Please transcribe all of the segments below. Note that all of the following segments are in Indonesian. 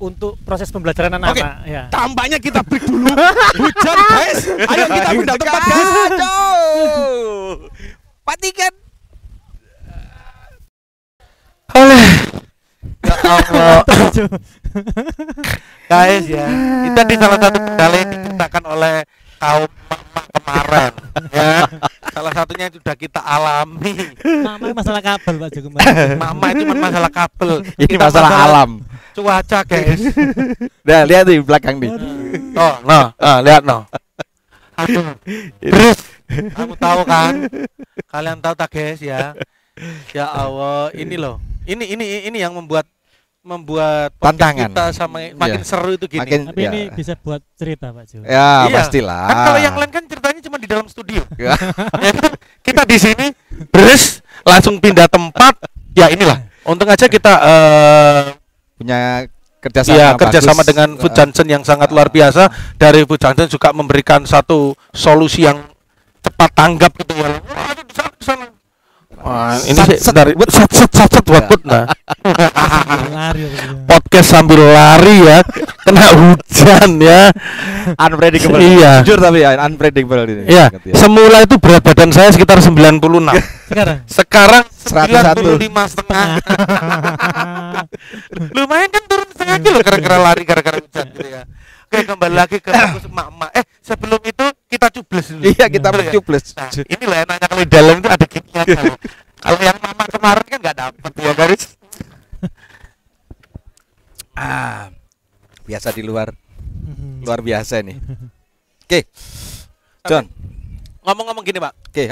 untuk proses pembelajaran Oke, anak-anak. Ya. tampaknya kita break dulu. Hujan guys. Ayo kita pindah tempat guys. Patikan. Oleh ya Allah. Guys ya, kita di salah satu kendala yang diciptakan oleh kaum mama kemarin ya. Salah satunya yang sudah kita alami. Mama masalah kabel Pak Joko. Mama itu cuma masalah kabel. Ini Kita masalah alam. cuaca guys. Nah, lihat di belakang nih. Oh, no, lihat no. Aduh. Terus kamu tahu kan? Kalian tahu tak guys ya? Ya Allah, ini loh. Ini yang membuat podcast Tantangan. kita sama makin Iya. seru itu gini. Tapi Ya. ini bisa buat cerita Pak Joko. Ya, Iya. pastilah. Kan kalau yang lain kan ceritanya cuma di dalam studio. Ya. Ya kan? Kita di sini terus langsung pindah tempat. Ya inilah. Untung aja kita punya kerjasama ya bagus. kerjasama dengan Food Johnson yang sangat luar biasa. Dari Food Johnson juga memberikan satu solusi yang cepat tanggap gitu ya. Wah, itu di sana. Wah, ini sih dari nah. Lari. Podcast sambil lari ya, kena hujan ya. Unpredictable. Iya. Jujur tapi ya unpredictable ini. Iya, Ingat ya. semula itu berat badan saya sekitar 96. Sekarang Sekarang 101. 95,5. Lumayan kan turun setengah kilo gara-gara lari gara-gara hujan gitu ya. Oke, kembali lagi ke fokus emak-emak. Sebelum itu kita cubles dulu. Iya, kita Betul ya? cubles. Nah, inilah enaknya kalau di dalam itu ada gignya. Kalau yang mama kemarin kan nggak dapet ya garis. Biasa di luar biasa nih. Oke. John. Ngomong-ngomong gini, Pak. Oke,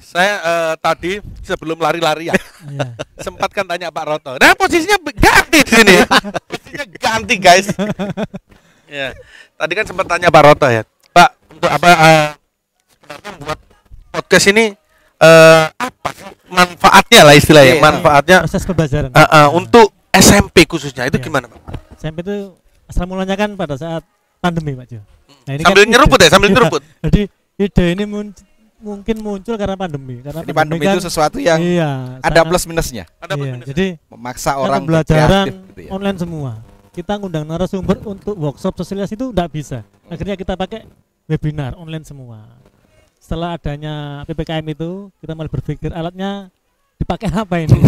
Saya tadi sebelum lari-lari ya, Iya. sempat kan tanya Pak Roto. Nah, posisinya ganti di sini. Posisinya ganti, guys. Ya. Tadi kan sempat tanya Pak Roto ya. Pak, untuk apa sebenarnya membuat podcast ini apa sih manfaatnya lah istilahnya, Iya. manfaatnya Proses pembelajaran. untuk SMP khususnya itu Iya. gimana, Pak? SMP itu asal mulanya kan pada saat pandemi Pak Jo. Nah, Sambil nyeruput ya, sambil Iya. nyeruput. Jadi ide ini mungkin muncul karena pandemi. Karena Jadi pandemi kan, itu sesuatu yang iya, ada sangat- plus minusnya. Ada iya, minusnya. jadi Memaksa kan orang pembelajaran berkreatif gitu ya. online semua. Kita ngundang narasumber untuk workshop sosialisasi itu tidak bisa. Akhirnya kita pakai webinar online semua. Setelah adanya PPKM itu, kita mulai berpikir alatnya dipakai apa ini.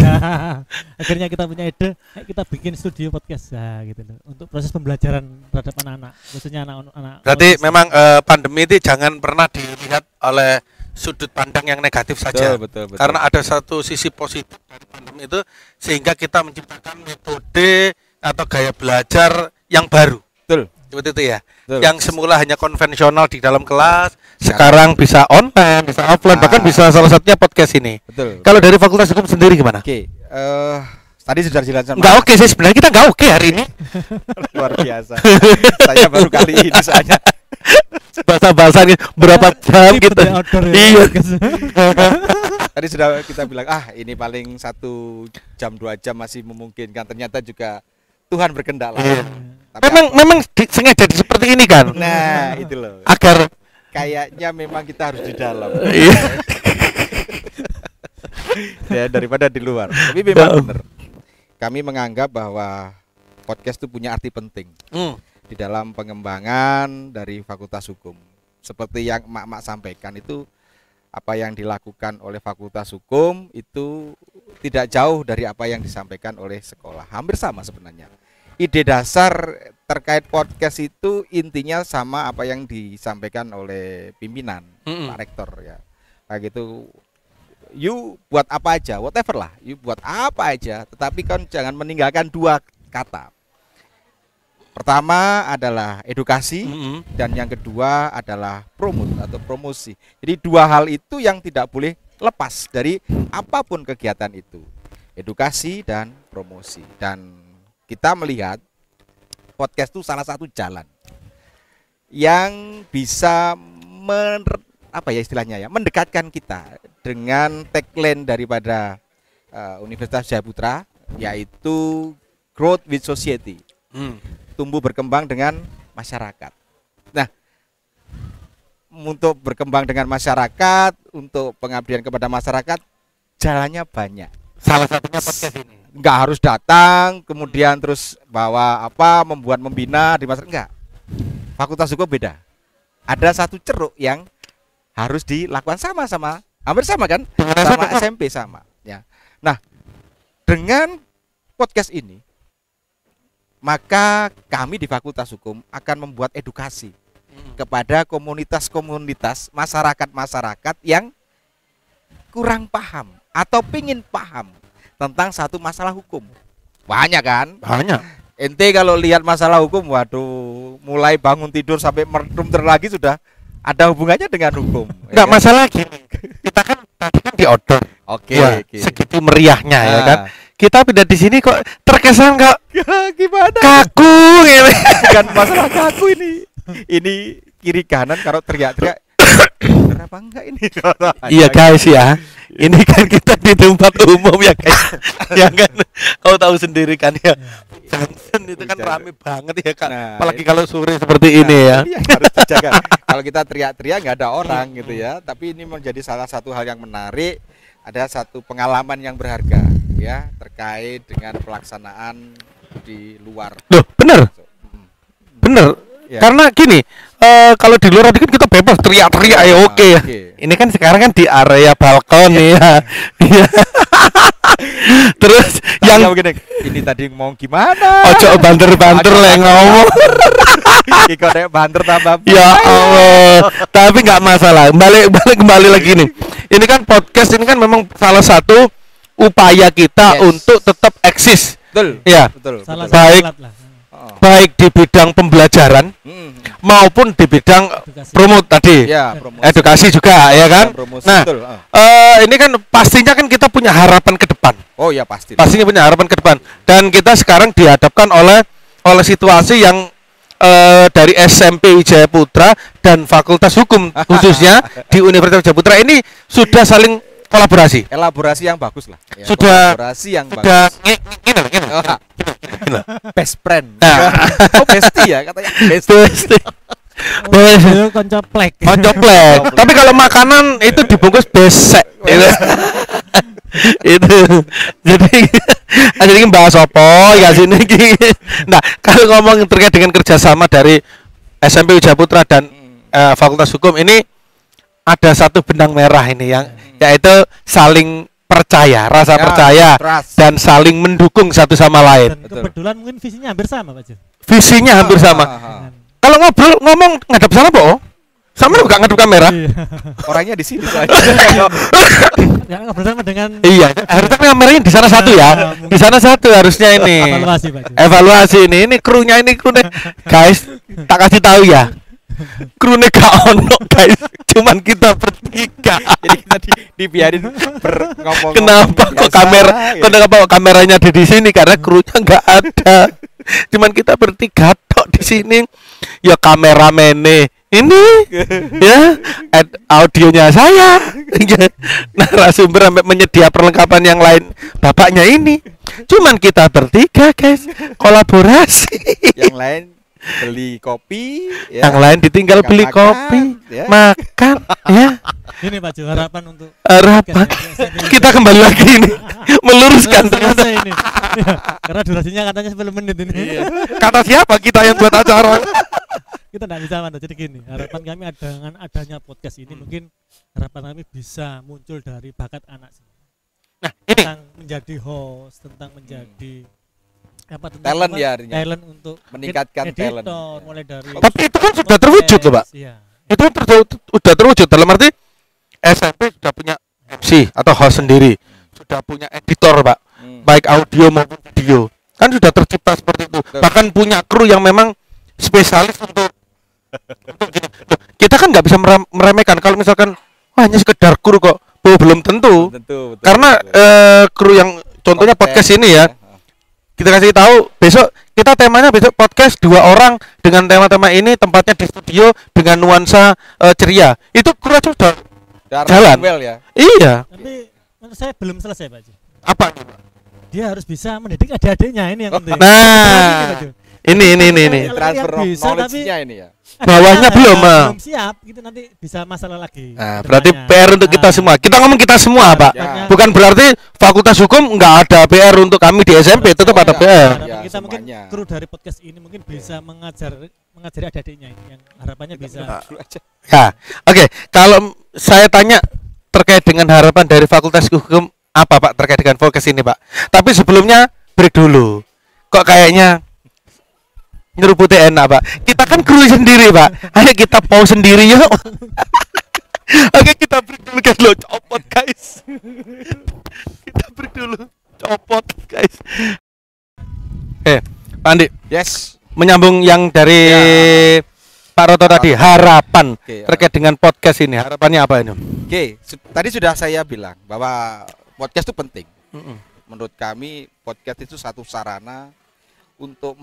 Akhirnya kita punya ide, kita bikin studio podcast ya, gitu loh, untuk proses pembelajaran terhadap anak-anak, khususnya anak-anak. Berarti memang pandemi itu jangan pernah dilihat oleh sudut pandang yang negatif saja. Betul. Karena ada satu sisi positif dari pandemi itu sehingga kita menciptakan metode atau gaya belajar yang baru. Betul. Seperti itu ya. Betul. Yang semula hanya konvensional di dalam kelas, sekarang bisa online, bisa offline, bahkan bisa salah satunya podcast ini. Betul. Kalau dari Fakultas Hukum sendiri gimana? Oke, tadi sudah dijelaskan. Enggak oke sih sebenarnya, kita enggak oke hari ini. Luar biasa. Saya baru kali ini soalnya. Bahasa-bahasa berapa jam Ribet gitu. ya outdoor ya, Iya. podcast. Tadi sudah kita bilang ini paling 1 jam 2 jam masih memungkinkan. Ternyata juga Tuhan berkehendak lah. Iya. Tapi Memang sengaja seperti ini kan? nah itu loh. Agar Kayaknya memang kita harus di dalam. iya. Ya, daripada di luar. Tapi memang benar. Kami menganggap bahwa podcast itu punya arti penting di dalam pengembangan dari Fakultas Hukum. Seperti yang emak-emak sampaikan itu, apa yang dilakukan oleh Fakultas Hukum itu tidak jauh dari apa yang disampaikan oleh sekolah. Hampir sama sebenarnya. Ide dasar terkait podcast itu intinya sama apa yang disampaikan oleh pimpinan, Pak Rektor ya. Kayak gitu, you buat apa aja, whatever lah, you buat apa aja, tetapi kan jangan meninggalkan 2 kata. Pertama adalah edukasi dan yang kedua adalah promote atau promosi. Jadi 2 hal itu yang tidak boleh lepas dari apapun kegiatan itu. Edukasi dan promosi. Dan kita melihat podcast itu salah satu jalan yang bisa mendekatkan kita dengan tagline daripada Universitas Jayaputra, yaitu Growth with Society. Tumbuh berkembang dengan masyarakat. Nah, untuk berkembang dengan masyarakat, untuk pengabdian kepada masyarakat, jalannya banyak. Salah satunya podcast ini. nggak harus datang, kemudian terus bawa membina di masyarakat, enggak. Fakultas Hukum beda. Ada satu ceruk yang harus dilakukan sama-sama, hampir sama kan, sama SMP sama. Ya. Nah, dengan podcast ini, maka kami di Fakultas Hukum akan membuat edukasi kepada komunitas-komunitas masyarakat yang kurang paham atau pingin paham tentang satu masalah hukum. Banyak kan? Banyak. Ente kalau lihat masalah hukum, waduh, mulai bangun tidur sampai merem lagi sudah ada hubungannya dengan hukum. Enggak masalah gini. Kita kan tadi kan di outdoor. Oke. Segitu meriahnya ya kan. Kita pindah di sini kok terkesan kok Gimana? kaku gitu. Bukan masalah kaku ini. Ini kiri kanan kalau teriak-teriak. Kenapa enggak ini? Iya guys ya. Ini kan kita di tempat umum ya guys. Ya kan. Kau tahu sendiri kan ya. Johnson itu kan rame banget ya kan. Nah, apalagi kalau sore seperti ini ya. Ini yang harus dijaga. Kalau kita teriak-teriak nggak ada orang gitu ya. Tapi ini menjadi salah satu hal yang menarik. Ada satu pengalaman yang berharga ya terkait dengan pelaksanaan di luar. Loh, bener. Bener. Ya. Karena gini, kalau di luar tadi kan kita bebas teriak-teriak ya oke ya. Ini kan sekarang kan di area balkon ya. Iya. Terus yang begini, ini tadi mau gimana? ojo banter-banter lah ngomong. Iko nek banter tambah. Ya Allah. Tapi nggak masalah. Kembali lagi nih. Ini kan podcast ini kan memang salah satu upaya kita untuk tetap eksis. Betul. Ya. Betul. Salah Baik. satu alat lah. Baik di bidang pembelajaran maupun di bidang Edukasi. promote tadi. Ya, promosi. Edukasi juga ya kan. Promosi, Nah, betul. ini kan pastinya kan kita punya harapan ke depan. Oh ya pasti. Pastinya punya harapan ke depan. Dan kita sekarang dihadapkan oleh situasi yang dari SMP Wijaya Putra dan Fakultas Hukum khususnya di Universitas Wijaya Putra ini sudah saling kolaborasi. Elaborasi yang bagus lah. Ya, Sudah- elaborasi yang Sudah bagus. gini. Best friend. Nah. Oh bestie ya katanya. Besti. Oh, konco plek. Koncoplek. Tapi kalau makanan itu dibungkus besek. Itu. Jadi bahas apa ya sini. Nah, kalau ngomong terkait dengan kerjasama dari SMP Wijaya Putra dan Fakultas Hukum ini ada satu benang merah ini yang yaitu saling percaya, rasa Ya, percaya trust. dan saling mendukung satu sama lain. Dan kebetulan mungkin visinya hampir sama, Pak Jo. Visinya hampir sama. Kalau ngobrol ngomong ngadep sana, Po. Sama enggak ngadep kamera? Iya. Orangnya di sini. Ya, bersama dengan Iya, harusnya kameranya di sana satu ya. Di sana satu harusnya ini. evaluasi, Pak Jo. Evaluasi ini krunya guys, tak kasih tahu ya. Krunya gak ono guys, cuman kita bertiga. Jadi kita dibiarin ngomong. Kenapa kok kenapa kok kameranya ada di sini? Karena krunya nggak ada. Cuman kita bertiga tok di sini. Ya kameramene ini ya audionya saya. Narasumber sampai menyedia perlengkapan yang lain bapaknya ini. Cuman kita bertiga guys, kolaborasi. Yang lain beli kopi ya. Yang lain ditinggal beli Makan, kopi, ya. makan ya. Ini Pak Jo, harapan untuk Harapan kita kembali lagi ini meluruskan selesai ini. Ya, karena durasinya katanya 10 menit ini. kata siapa kita yang buat acara. Kita tidak bisa mantap. Jadi gini, harapan kami dengan adanya podcast ini mungkin harapan kami bisa muncul dari bakat anak sih. Nah, ini Tentang menjadi host, tentang menjadi apa tentang Talent apa, ya artinya. talent untuk Meningkatkan editor, talent. mulai dari tapi itu kan sudah terwujud loh, Pak. Iya. Itu kan sudah terwujud dalam arti SMP sudah punya MC atau host sendiri, sudah punya editor, Pak, baik audio maupun video, kan sudah tercipta seperti itu. Bahkan punya kru yang memang spesialis untuk gini. Loh, kita kan nggak bisa meremehkan kalau misalkan hanya sekedar kru kok. Belum tentu. Betul. Karena kru yang contohnya podcast ini ya, kita kasih tahu besok kita temanya besok podcast 2 orang dengan tema-tema ini, tempatnya di studio dengan nuansa ceria. Itu kru aja sudah jalan. Well ya. Iya. Tapi menurut saya belum selesai, Pak Jo. Apa? Dia harus bisa mendidik adik-adiknya, ini yang penting. Nah, ini. Transfer Yang bisa, knowledge-nya ini ya. Bawahnya belum, belum siap, gitu nanti bisa masalah lagi. Nah, berarti Kedepannya. PR untuk kita semua. Kita ngomong kita semua, Pak. Ya. Bukan berarti Fakultas Hukum nggak ada PR untuk kami di SMP, tetap ada PR. Ya, Kita mungkin semuanya. kru dari podcast ini mungkin bisa mengajari adik-adiknya yang harapannya bisa. Ya, oke. Kalau saya tanya terkait dengan harapan dari Fakultas Hukum apa Pak terkait dengan podcast ini Pak? Tapi sebelumnya break dulu. Kok kayaknya nyeruputnya enak Pak? Kita kan kru sendiri Pak. Ayo kita pause sendiri yuk. Oke, kita break dulu guys, lo copot guys. Kita break dulu, copot guys. Pak Andi, Yes. menyambung yang dari Pak Roto tadi, harapan Oke, terkait dengan podcast ini, harapannya apa ini? Oke, tadi sudah saya bilang bahwa podcast itu penting. Menurut kami podcast itu satu sarana untuk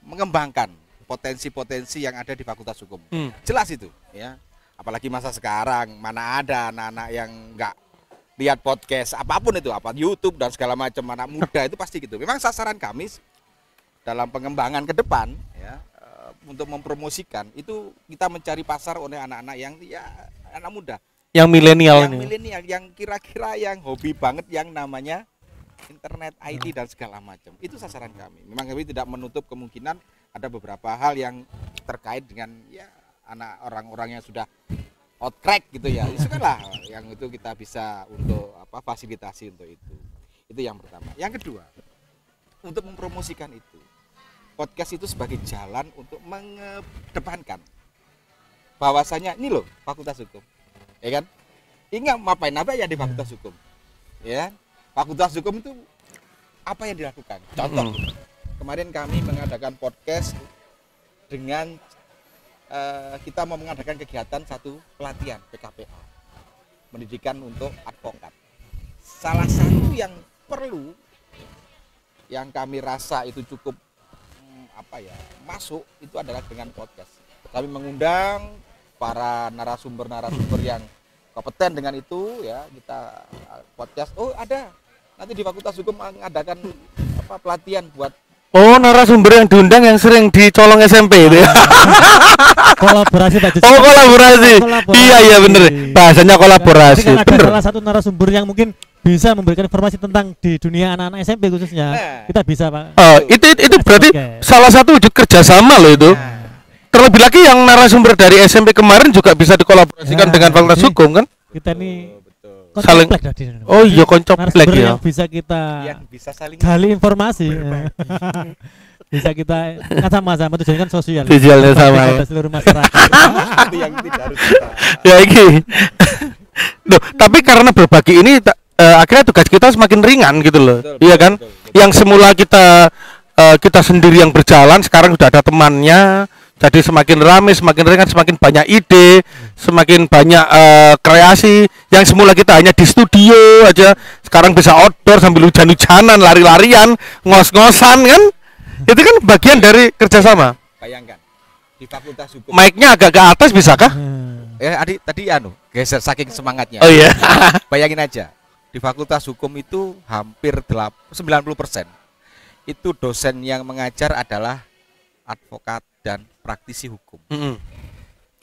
mengembangkan potensi-potensi yang ada di Fakultas Hukum. Jelas itu, ya. Apalagi masa sekarang, mana ada anak-anak yang nggak lihat podcast apapun itu, apa YouTube dan segala macam, anak muda itu pasti gitu. Memang sasaran kami dalam pengembangan ke depan, ya, untuk mempromosikan itu kita mencari pasar oleh anak-anak yang ya anak muda, Yang milenial yang ini. milenial, yang kira-kira yang hobi banget yang namanya internet, IT dan segala macam. Itu sasaran kami. Memang kami tidak menutup kemungkinan ada beberapa hal yang terkait dengan ya anak orang-orang yang sudah out track gitu ya. Itu kan lah yang itu kita bisa untuk apa fasilitasi untuk itu. Itu yang pertama. Yang kedua, untuk mempromosikan itu. Podcast itu sebagai jalan untuk mengedepankan bahwasanya ini loh Fakultas Hukum. Ya kan? Ingat ngapain apa ya di Fakultas Hukum. Ya. Fakultas Hukum itu apa yang dilakukan? Contoh, kemarin kami mengadakan podcast dengan kita mau mengadakan kegiatan satu pelatihan PKPA, pendidikan untuk advokat. Salah satu yang perlu, yang kami rasa itu cukup masuk itu adalah dengan podcast. Kami mengundang para narasumber yang kompeten dengan itu, ya kita podcast. Oh ada, nanti di Fakultas Hukum mengadakan pelatihan buat. Oh, narasumber yang diundang yang sering dicolong SMP itu ya. Kolaborasi Pak Jus. Oh, kolaborasi. Iya bener. Bahasanya kolaborasi. Tapi kan ada Bener. salah satu narasumber yang mungkin bisa memberikan informasi tentang di dunia anak-anak SMP khususnya. Kita bisa Pak. Oh, itu berarti salah satu wujud kerjasama loh itu. Terlebih lagi yang narasumber dari SMP kemarin juga bisa dikolaborasikan dengan Fakultas jadi Hukum kan? Kita ini Saling. koncoplek tadi. Oh iya, koncoplek Narasumber ya. yang bisa kita yang bisa saling gali informasi. Bisa kita kan sama-sama tujuannya kan sosial. Tujuannya sama ya. Kepada seluruh masyarakat. itu yang tidak harus kita. Ya ini. Loh, tapi karena berbagi ini akhirnya tugas kita semakin ringan gitu loh. Iya kan? Yang semula kita sendiri yang berjalan, sekarang sudah ada temannya. Jadi semakin ramai, semakin ringan, semakin banyak ide, semakin banyak kreasi. Yang semula kita hanya di studio aja, sekarang bisa outdoor sambil hujan-hujanan, lari-larian, ngos-ngosan kan? Itu kan bagian dari kerjasama. Bayangkan di Fakultas Hukum. Mic-nya agak ke atas bisakah? Tadi geser saking semangatnya. Oh iya. Bayangin aja, di Fakultas Hukum itu hampir 90% itu dosen yang mengajar adalah advokat dan praktisi hukum.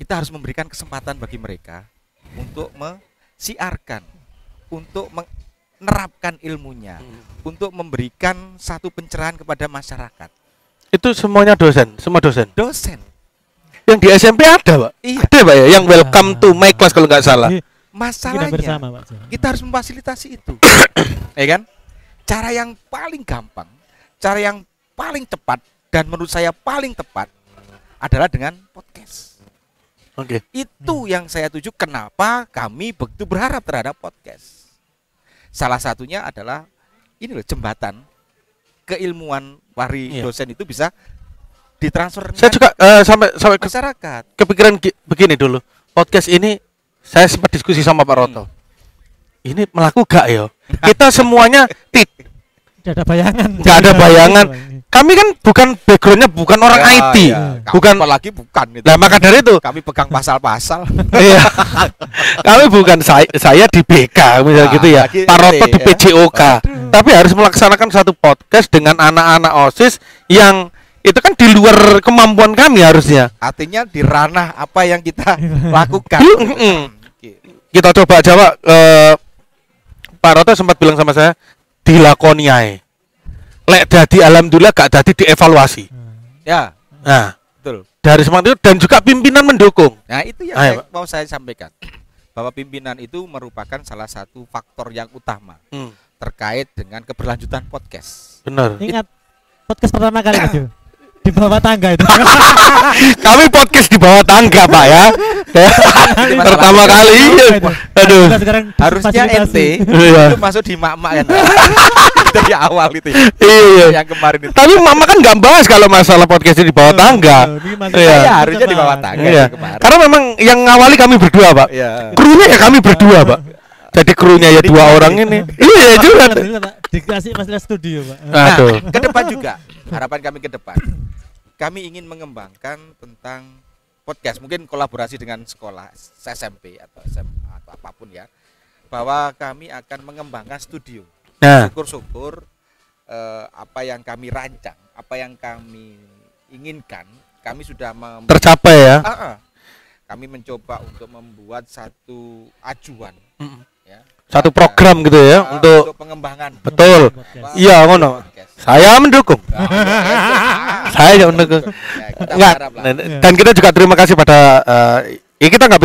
Kita harus memberikan kesempatan bagi mereka untuk mensiarkan, untuk menerapkan ilmunya, untuk memberikan satu pencerahan kepada masyarakat. Itu semuanya dosen, semua dosen. Dosen. Yang di SMP ada, Pak? Iya. Ada, Pak ya? Yang welcome to my class kalau nggak salah. Masalahnya bersama, Pak. kita harus memfasilitasi itu. Ya kan? Cara yang paling gampang, cara yang paling cepat dan menurut saya paling tepat adalah dengan podcast. Oke. Itu yang saya tuju kenapa kami begitu berharap terhadap podcast. Salah satunya adalah ini loh, jembatan keilmuan wari dosen itu bisa ditransfer. Saya juga sampai masyarakat. Kepikiran begini dulu. Podcast ini saya sempat diskusi sama Pak Roto. Ini melaku gak ya? Kita semuanya Tidak ada bayangan. Nggak ada bayangan. Kami kan bukan backgroundnya bukan orang IT, bukan apalagi bukan itu. Nah maka dari itu kami pegang pasal-pasal. Iya. Kami bukan saya di BK misalnya gitu ya. Pak Roto di PJOK. Tapi harus melaksanakan satu podcast dengan anak-anak OSIS yang itu kan di luar kemampuan kami harusnya. Artinya di ranah apa yang kita lakukan. Kita coba jawab Pak Roto sempat bilang sama saya, dilakoni ae. Lek dadi alhamdulillah, gak dadi dievaluasi. Ya, Nah, betul. dari semangat itu dan juga pimpinan mendukung. Nah, itu yang Ayo, mau saya sampaikan. Bahwa pimpinan itu merupakan salah satu faktor yang utama terkait dengan keberlanjutan podcast. Benar. Ingat podcast pertama kali itu di bawah tangga itu. Kami podcast di bawah tangga, Pak ya. Pertama kali. Aduh. Kita sekarang Harusnya fasilitasi. ente Iya. itu masuk di mak-mak kan. Dari awal itu. Iya. Yang kemarin itu. Tapi Mama kan nggak bahas kalau masalah podcast di bawah tangga. Ini masih- Iya. Saya harusnya di bawah tangga Iya. yang kemarin. Karena memang yang ngawali kami berdua, Pak. Iya. Krunya ya kami berdua, Pak. Jadi krunya ya dua orang ini. Iya juga. Dikasih fasilitas studio, Pak. Nah, Aduh. ke depan juga harapan kami ke depan. Kami ingin mengembangkan tentang podcast, mungkin kolaborasi dengan sekolah SMP atau SMA atau apapun ya. Bahwa kami akan mengembangkan studio. Nah, Syukur-syukur apa yang kami rancang, apa yang kami inginkan, kami sudah tercapai ya. kami mencoba untuk membuat satu ajuan ya. Satu program gitu ya untuk pengembangan. betul. Podcast. Iya, ngono. Podcast. Saya mendukung. Saya juga mendukung. Ya, kita Enggak. berharap lah. Dan kita juga terima kasih pada ya kita nggak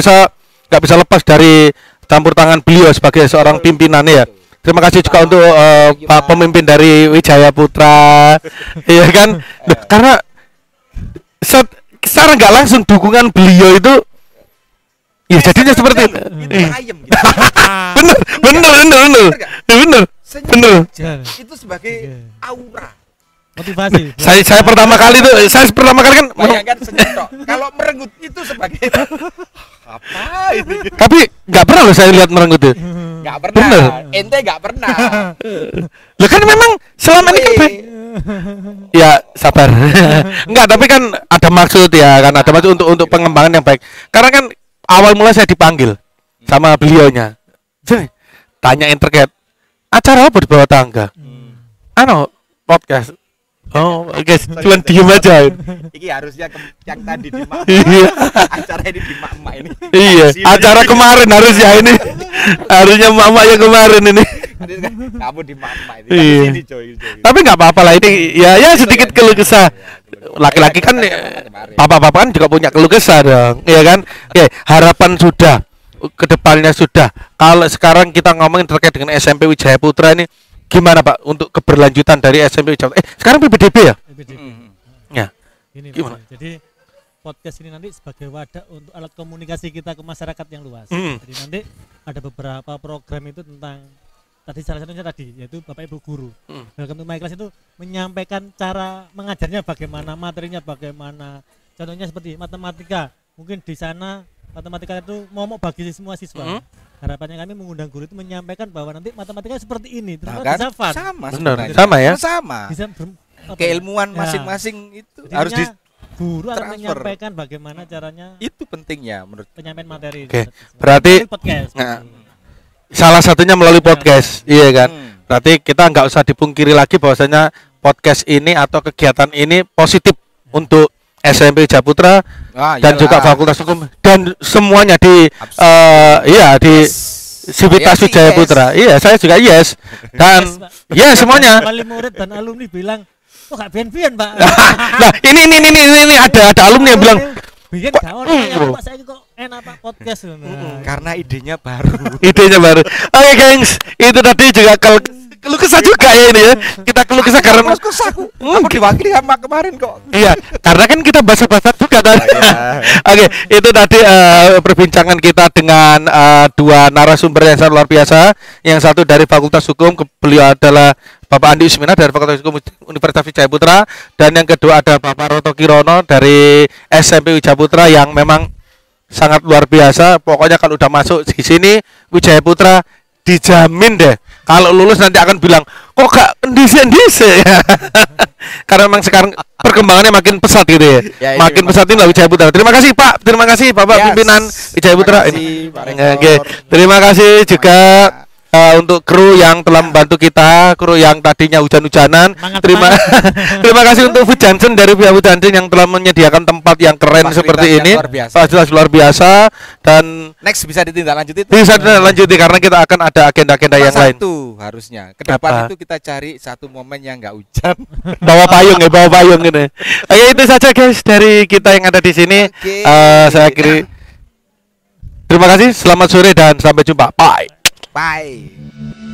bisa lepas dari campur tangan beliau sebagai seorang pimpinan ya. Terima kasih juga untuk Pak pemimpin dari Wijaya Putra. Iya kan? Loh, karena secara nggak langsung dukungan beliau itu ya jadinya seperti itu. Itu ayam gitu. Bener. Senyum Jangan. itu sebagai aura. Motivasi. Saya pertama kali kan Bayangkan senyum tok. Kalau merenggut itu sebagai apa ini? tapi nggak pernah loh saya lihat merenggut itu. Enggak pernah. Bener. Ente enggak pernah. Loh kan memang selama ini kan baik. Ya sabar. Enggak, tapi kan ada maksud ya, kan ada maksud untuk pengembangan yang baik. Karena kan awal mula saya dipanggil sama beliaunya. Jadi tanyain terkait acara apa di bawah tangga. Ano podcast. Oh, guys, cuman diem aja. Iki harusnya yang tadi di mak. Iya. Acara ini di mak-mak ini. Iya, acara kemarin harusnya ini. Harusnya mama yang kemarin ini. Kamu di mak-mak ini. Iya. Sini coy. Tapi nggak apa-apa lah ini. Ya sedikit keluh kesah. Laki-laki kan bapak-bapak kan juga punya keluh kesah dong, iya kan? Oke, harapan sudah, kedepannya sudah. Kalau sekarang kita ngomongin terkait dengan SMP Wijaya Putra ini, gimana Pak untuk keberlanjutan dari SMP Wijaya Putra? Sekarang PPDB ya? Ya. Ini Gimana? Mas. Jadi podcast ini nanti sebagai wadah untuk alat komunikasi kita ke masyarakat yang luas. Mm. Jadi nanti ada beberapa program itu tentang tadi salah satunya tadi yaitu Bapak Ibu guru. Welcome to my class itu menyampaikan cara mengajarnya bagaimana, materinya bagaimana. Contohnya seperti matematika. Mungkin di sana matematika itu momok bagi semua siswa. Harapannya kami mengundang guru itu menyampaikan bahwa nanti matematika seperti ini, ternyata bisa fun. Sama Benar, sebenarnya. sama ya. Sama. Bisa Keilmuan Ya. masing-masing itu Jadinya harus di guru akan transfer. menyampaikan bagaimana caranya itu pentingnya menurut penyampaian materi. Oke, berarti- Melalui podcast. Nah, salah satunya melalui podcast, iya kan? Berarti kita nggak usah dipungkiri lagi bahwasanya podcast ini atau kegiatan ini positif untuk SMP Wijaya Putra dan juga Fakultas Hukum dan semuanya di di Sivitas Saya sih Wijaya yes. Putra. Iya, saya juga yes. Dan ya semuanya. Wali murid dan alumni bilang, "Oh, gak bian-bian, Pak." Nah, ini ada alumni yang bilang biyen gak ono yang Pak saya kok enak Pak podcast. Nah, karena idenya baru. idenya baru. Oke, gengs, itu tadi juga keluh kesah juga ya ini ya. Kita keluh kesah karena Aku diwakili sama kemarin kok. iya, karena kan kita bahasa-bahasa juga tadi. Oke, itu tadi perbincangan kita dengan dua narasumber yang sangat luar biasa. Yang satu dari Fakultas Hukum, beliau adalah Bapak Andi Usmina dari Fakultas Hukum Universitas Wijaya Putra, dan yang kedua ada Bapak Roto Kirono dari SMP Wijaya Putra yang memang sangat luar biasa. Pokoknya kalau udah masuk di sini Wijaya Putra dijamin deh. Kalau lulus nanti akan bilang, kok gak ndise-ndise. Karena memang sekarang perkembangannya makin pesat gitu ya. Ya, Makin ini pesat ini lah Wijaya Putra. Terima kasih Pak, terima kasih Bapak Yes. pimpinan Wijaya Putra. Terima kasih, Pak Rektor. Oke, terima kasih juga untuk kru yang telah membantu kita, kru yang tadinya hujan-hujanan. Terima kasih untuk Food Johnson dari pihak Food Johnson yang telah menyediakan tempat yang keren seperti ini. Fasilitas luar biasa dan next bisa ditindaklanjuti. Bisa ditindaklanjuti karena kita akan ada agenda-agenda yang lain. Satu harusnya ke depan itu kita cari satu momen yang nggak hujan. Bawa payung ini. Oke, itu saja guys dari kita yang ada di sini. Saya akhiri. Terima kasih, selamat sore dan sampai jumpa. Bye. Bye.